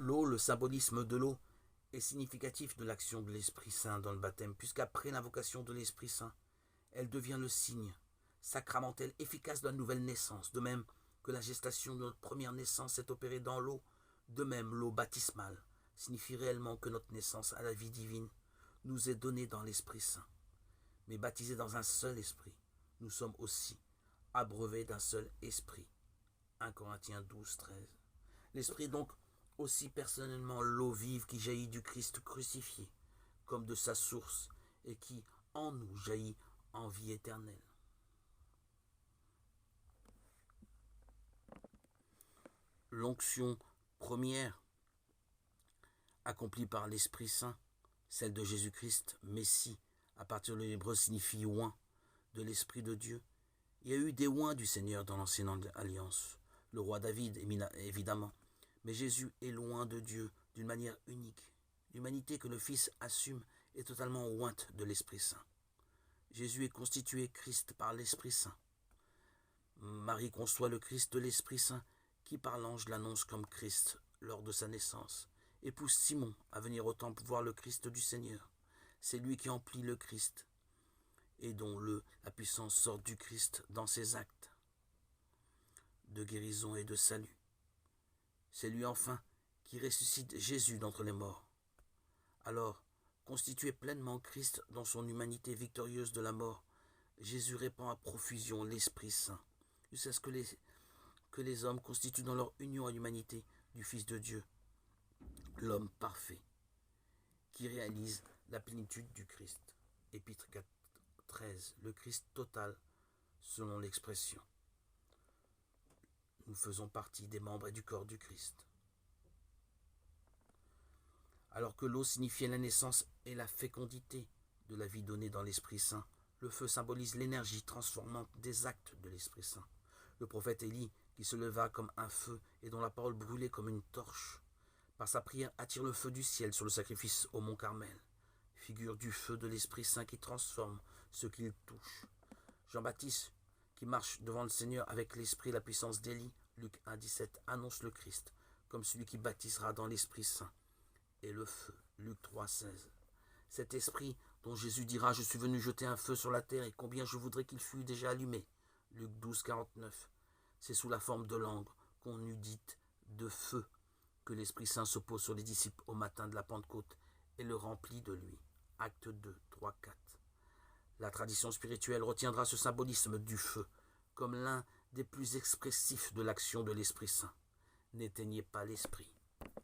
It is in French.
L'eau, le symbolisme de l'eau, est significatif de l'action de l'Esprit Saint dans le baptême, puisqu'après l'invocation de l'Esprit Saint, elle devient le signe sacramentel efficace de la nouvelle naissance, de même que la gestation de notre première naissance est opérée dans l'eau, de même l'eau baptismale signifie réellement que notre naissance à la vie divine nous est donnée dans l'Esprit Saint. Mais baptisés dans un seul esprit, nous sommes aussi abreuvés d'un seul esprit. 1 Corinthiens 12, 13. L'esprit est donc aussi personnellement l'eau vive qui jaillit du Christ crucifié, comme de sa source, et qui en nous jaillit en vie éternelle. L'onction première, accomplie par l'Esprit Saint, celle de Jésus-Christ, Messie, à partir de l'hébreu signifie oint, de l'Esprit de Dieu. Il y a eu des oints du Seigneur dans l'ancienne alliance, le roi David évidemment, mais Jésus est loin de Dieu d'une manière unique. L'humanité que le Fils assume est totalement ointe de l'Esprit Saint. Jésus est constitué Christ par l'Esprit Saint. Marie conçoit le Christ de l'Esprit Saint qui par l'ange l'annonce comme Christ lors de sa naissance et pousse Simon à venir au temple voir le Christ du Seigneur. C'est lui qui emplit le Christ et dont la puissance sort du Christ dans ses actes de guérison et de salut. C'est lui enfin qui ressuscite Jésus d'entre les morts. Alors, constitué pleinement Christ dans son humanité victorieuse de la mort, Jésus répand à profusion l'Esprit Saint, jusqu'à ce que les hommes constituent dans leur union à l'humanité du Fils de Dieu, l'homme parfait, qui réalise la plénitude du Christ. Épître 4, 13, le Christ total, selon l'expression. Nous faisons partie des membres et du corps du Christ. Alors que l'eau signifiait la naissance et la fécondité de la vie donnée dans l'Esprit Saint, le feu symbolise l'énergie transformante des actes de l'Esprit Saint. Le prophète Élie, qui se leva comme un feu et dont la parole brûlait comme une torche, par sa prière attire le feu du ciel sur le sacrifice au mont Carmel, figure du feu de l'Esprit Saint qui transforme ce qu'il touche. Jean-Baptiste, qui marche devant le Seigneur avec l'Esprit et la puissance d'Élie, Luc 1, 17, annonce le Christ comme celui qui baptisera dans l'Esprit Saint et le feu, Luc 3, 16. Cet esprit dont Jésus dira « Je suis venu jeter un feu sur la terre et combien je voudrais qu'il fût déjà allumé » Luc 12, 49. C'est sous la forme de langue qu'on eût dite de feu que l'Esprit Saint se pose sur les disciples au matin de la Pentecôte et le remplit de lui. Acte 2, 3, 4. La tradition spirituelle retiendra ce symbolisme du feu comme l'un des plus expressifs de l'action de l'Esprit Saint. N'éteignez pas l'Esprit.